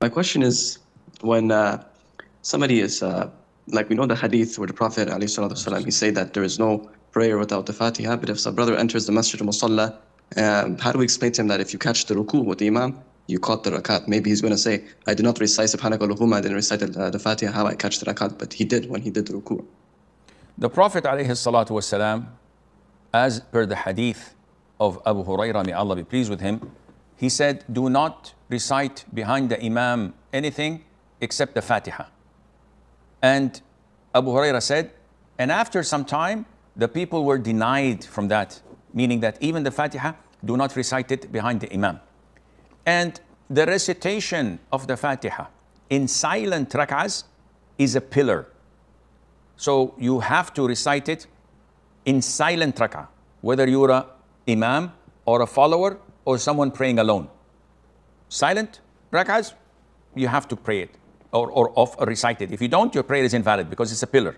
My question is, when somebody is, like we know the hadith where the Prophet ﷺ, he said that there is no prayer without the Fatiha, but if a brother enters the Masjid al-Musalla, how do we explain to him that if you catch the Ruku with the Imam, you caught the Rakat? Maybe he's going to say, I did not recite Subhanaka Allahumma, I didn't recite the Fatiha, how I catch the Rakat, but he did when he did the Ruku. The Prophet ﷺ, as per the hadith of Abu Hurairah, may Allah be pleased with him, he said, do not recite behind the Imam anything except the Fatiha. And Abu Hurairah said, and after some time, the people were denied from that, meaning that even the Fatiha, do not recite it behind the Imam. And the recitation of the Fatiha in silent rak'ahs is a pillar. So you have to recite it in silent rak'ah, whether you're an Imam or a follower or someone praying alone. Silent rak'ahs, you have to pray it or recite it. If you don't, your prayer is invalid because it's a pillar.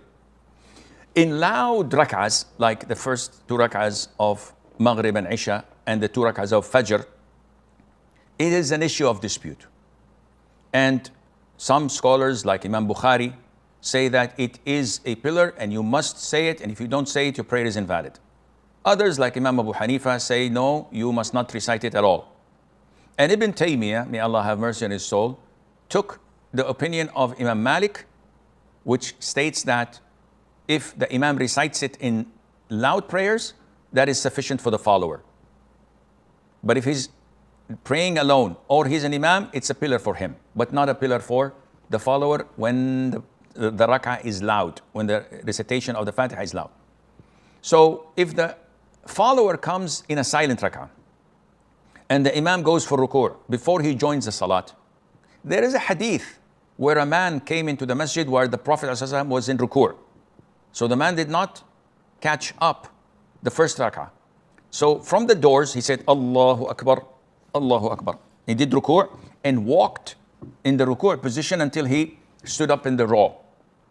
In loud rak'ahs, like the first 2 rak'ahs of Maghrib and Isha and the 2 rak'ahs of Fajr, it is an issue of dispute. And some scholars like Imam Bukhari say that it is a pillar and you must say it, and if you don't say it, your prayer is invalid. Others like Imam Abu Hanifa say, no, you must not recite it at all. And Ibn Taymiyyah, may Allah have mercy on his soul, took the opinion of Imam Malik, which states that if the Imam recites it in loud prayers, that is sufficient for the follower. But if he's praying alone or he's an Imam, it's a pillar for him, but not a pillar for the follower when the rak'ah is loud, when the recitation of the Fatiha is loud. So if the follower comes in a silent rak'ah and the Imam goes for ruku' before he joins the salat, there is a hadith where a man came into the masjid where the Prophet ﷺ was in ruku'. So the man did not catch up the first rak'ah. So from the doors, he said, Allahu Akbar, Allahu Akbar. He did ruku' and walked in the ruku' position until he stood up in the raw.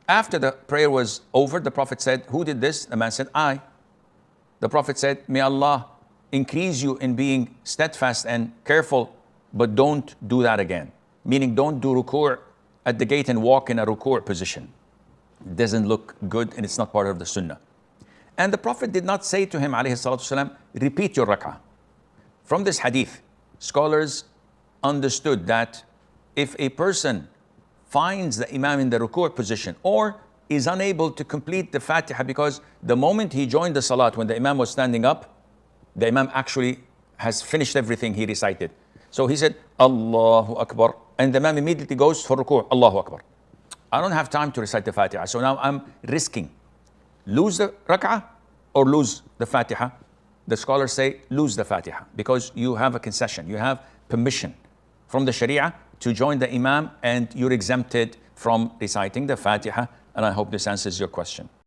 After the prayer was over, the Prophet said, who did this? The man said, I. The Prophet said, may Allah increase you in being steadfast and careful, but don't do that again. Meaning don't do ruku' at the gate and walk in a ruku' position. It doesn't look good and it's not part of the sunnah. And the Prophet did not say to him, alayhi salatu wasalam, repeat your rak'ah. From this hadith, scholars understood that if a person finds the Imam in the ruku' position or is unable to complete the Fatiha because the moment he joined the salat, when the Imam was standing up, the Imam actually has finished everything he recited. So he said, Allahu Akbar, and the Imam immediately goes for ruku', Allahu Akbar. I don't have time to recite the Fatiha, so now I'm risking lose the rak'ah or lose the Fatiha. The scholars say lose the Fatiha because you have a concession, you have permission from the Sharia to join the Imam and you're exempted from reciting the Fatiha. And I hope this answers your question.